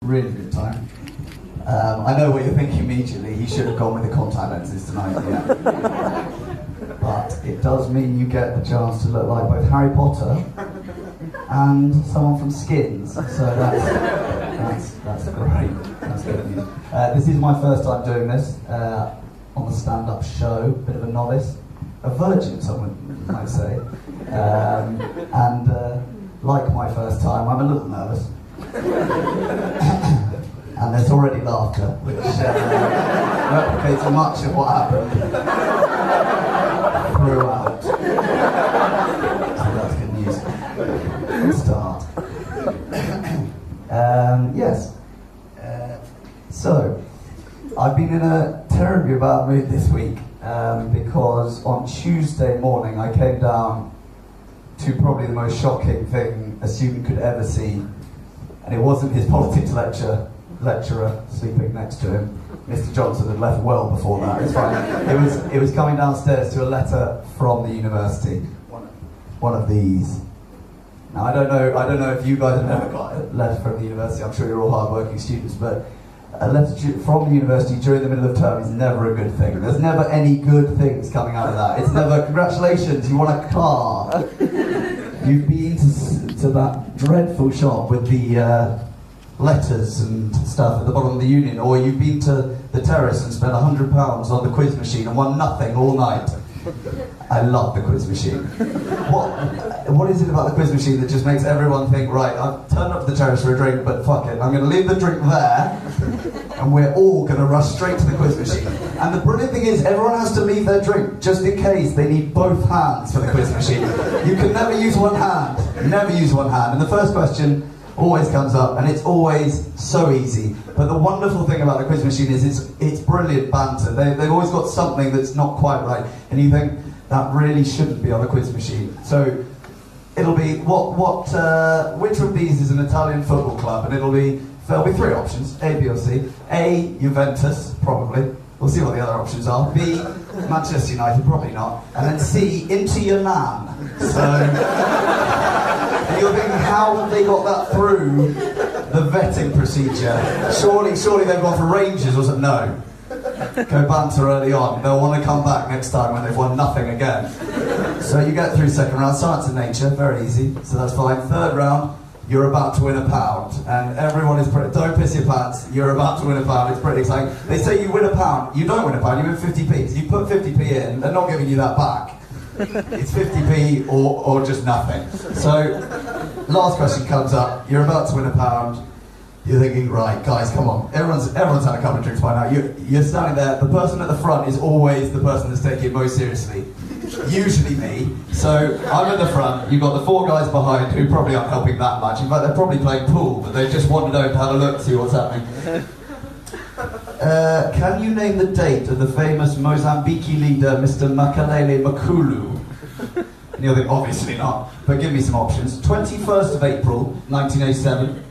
Really good time. I know what you're thinking immediately. He should have gone with the contact lenses tonight, yeah. But it does mean you get the chance to look like both Harry Potter and someone from Skins. So that's great. That's good news. This is my first time doing this on the stand-up show. Bit of a novice, a virgin, someone might say. And like my first time, I'm a little nervous. And there's already laughter, which replicates much of what happened throughout. So that's good news. Let's start. Yes. So, I've been in a terribly bad mood this week because on Tuesday morning I came down to probably the most shocking thing a student could ever see, and it wasn't his politics lecturer sleeping next to him. Mr. Johnson had left well before that. It's fine. It was coming downstairs to a letter from the university. One of these. Now I don't know if you guys have ever got a letter from the university. I'm sure you're all hard-working students, but a letter from the university during the middle of term is never a good thing. There's never any good things coming out of that. It's never, congratulations, you want a car. You've been to that dreadful shop with the letters and stuff at the bottom of the Union, or you've been to the terrace and spent £100 on the quiz machine and won nothing all night. I love the quiz machine. What is it about the quiz machine that just makes everyone think, right, I've turned up to the terrace for a drink, but fuck it, I'm going to leave the drink there, and we're all going to rush straight to the quiz machine. And the brilliant thing is, everyone has to leave their drink, just in case they need both hands for the quiz machine. You can never use one hand. Never use one hand. And the first question always comes up, and it's always so easy. But the wonderful thing about the quiz machine is it's brilliant banter. They've always got something that's not quite right, and you think, that really shouldn't be on a quiz machine. So it'll be, which of these is an Italian football club? And there'll be three options, A, B or C. A, Juventus, probably. We'll see what the other options are. B, Manchester United, probably not. And then C, Inter Milan. So and you're thinking, how have they got that through the vetting procedure? Surely they've gone for Rangers, or something? No. Go banter early on. They'll want to come back next time when they've won nothing again. So you get through second round, science and nature, very easy, so that's fine. Third round, you're about to win £1, and everyone is pretty, don't piss your pants, you're about to win £1, it's pretty exciting. They say you win £1, you don't win £1, you win 50p. So you put 50p in, they're not giving you that back. It's 50p or just nothing. So, last question comes up, you're about to win £1, you're thinking, right, guys, come on. Everyone's had a couple of drinks by now. You're standing there. The person at the front is always the person that's taking it most seriously. Usually me. So I'm at the front. You've got the four guys behind who probably aren't helping that much. In fact, they're probably playing pool, but they just wandered over to have a look, see what's happening. Can you name the date of the famous Mozambique leader, Mr. Makalele Makulu? And you'll think, obviously not. But give me some options. 21st of April, 1987.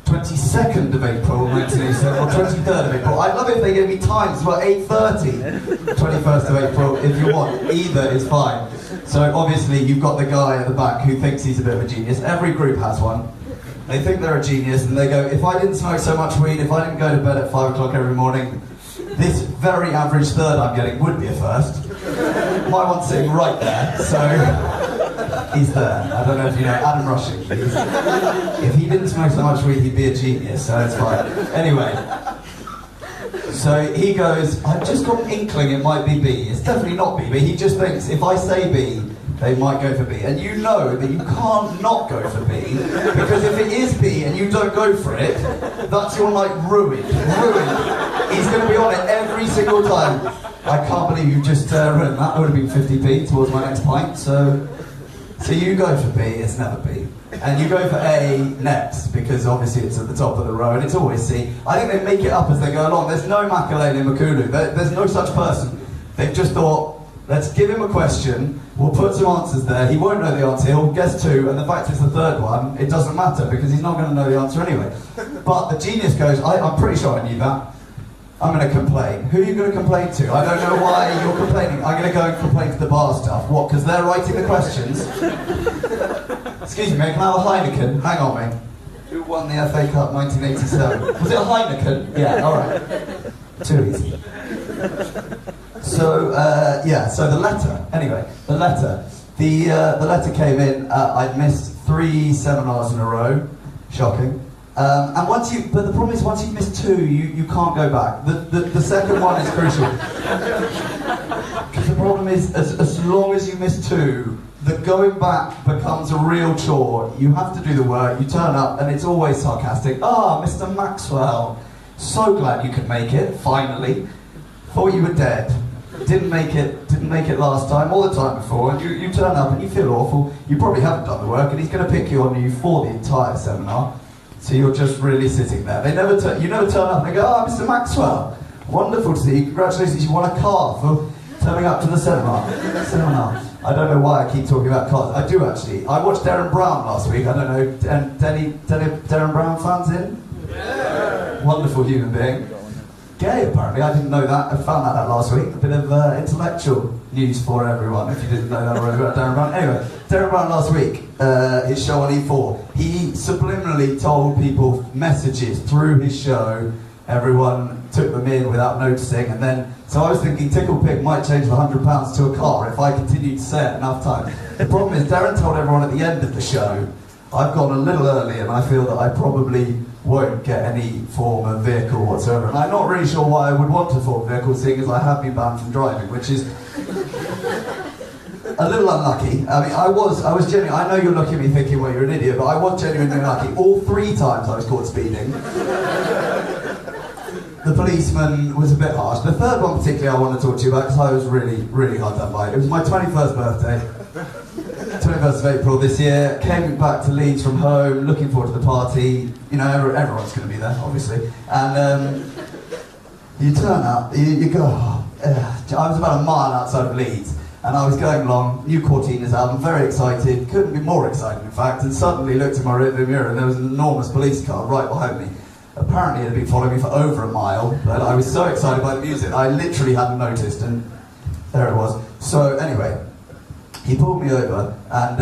22nd of April 1987 or 23rd of April. I'd love it if they gave me times, about 8:30. 21st of April, if you want. Either is fine. So obviously you've got the guy at the back who thinks he's a bit of a genius. Every group has one. They think they're a genius and they go, if I didn't smoke so much weed, if I didn't go to bed at 5 o'clock every morning, this very average third I'm getting would be a first. My one's sitting right there, so he's there. I don't know if you know Adam Rushing. If he didn't smoke so much weed, he'd be a genius, so it's fine. Anyway, so he goes, I've just got an inkling it might be B. It's definitely not B, but he just thinks if I say B, they might go for B. And you know that you can't not go for B, because if it is B and you don't go for it, that's your night ruined. He's going to be on it every single time. I can't believe you just ruined that. That would have been 50p towards my next pint, so you go for B, it's never B. And you go for A next, because obviously it's at the top of the row, and it's always C. I think they make it up as they go along. There's no Makalele Makulu. There's no such person. They've just thought, let's give him a question, we'll put some answers there, he won't know the answer, he'll guess 2, and the fact it's the third one, it doesn't matter, because he's not going to know the answer anyway. But the genius goes, I'm pretty sure I knew that. I'm going to complain. Who are you going to complain to? I don't know why you're complaining. I'm going to go and complain to the bar staff. What, because they're writing the questions? Excuse me, mate, can I have a Heineken? Hang on, mate. Who won the FA Cup 1987? Was it a Heineken? Yeah, alright. Too easy. So, so the letter. Anyway, the letter. The letter came in, I'd missed 3 seminars in a row. Shocking. But the problem is, once you've missed 2, you can't go back. The second one is crucial. Because the problem is, as long as you miss 2, the going back becomes a real chore. You have to do the work, you turn up, and it's always sarcastic. Mr. Maxwell, so glad you could make it, finally. Thought you were dead. Didn't make it last time, or the time before, and you turn up and you feel awful. You probably haven't done the work, and he's going to pick you on you for the entire seminar. So you're just really sitting there. You never turn up and they go, Mr. Maxwell, wonderful to see you, congratulations, you won a car for turning up to the seminar. I don't know why I keep talking about cars. I do actually. I watched Darren Brown last week. I don't know, any Darren Brown fans in? Yeah. Wonderful human being. Gay, apparently. I didn't know that. I found that out last week. A bit of intellectual news for everyone, if you didn't know that already about Darren Brown. Anyway, Darren Brown last week, his show on E4, he subliminally told people messages through his show. Everyone took them in without noticing, and then, so I was thinking Tickled Pig might change the £100 to a car if I continued to say it enough times. The problem is, Darren told everyone at the end of the show, I've gone a little early and I feel that I probably won't get any form of vehicle whatsoever. And I'm not really sure why I would want a form of vehicle, seeing as I have been banned from driving, which is a little unlucky. I mean, I was genuinely, I know you're looking at me thinking, well, you're an idiot, but I was genuinely unlucky. All 3 times I was caught speeding. The policeman was a bit harsh. The third one particularly I want to talk to you about, because I was really, really hard done by it. It was my 21st birthday. 21st of April this year, came back to Leeds from home, looking forward to the party. You know, everyone's going to be there, obviously. And you turn up, you go, I was about a mile outside of Leeds, and I was going along, new Cortina's album, very excited, couldn't be more excited in fact, and suddenly looked in my rearview mirror and there was an enormous police car right behind me. Apparently it had been following me for over a mile, but I was so excited by the music, I literally hadn't noticed, and there it was. So anyway, he pulled me over, and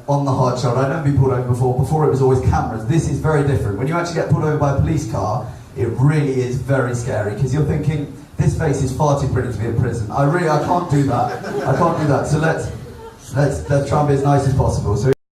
on the hard shoulder, I'd never been pulled over before it was always cameras. This is very different. When you actually get pulled over by a police car, it really is very scary, because you're thinking, this face is far too pretty to be in prison. I can't do that. So let's try and be as nice as possible. So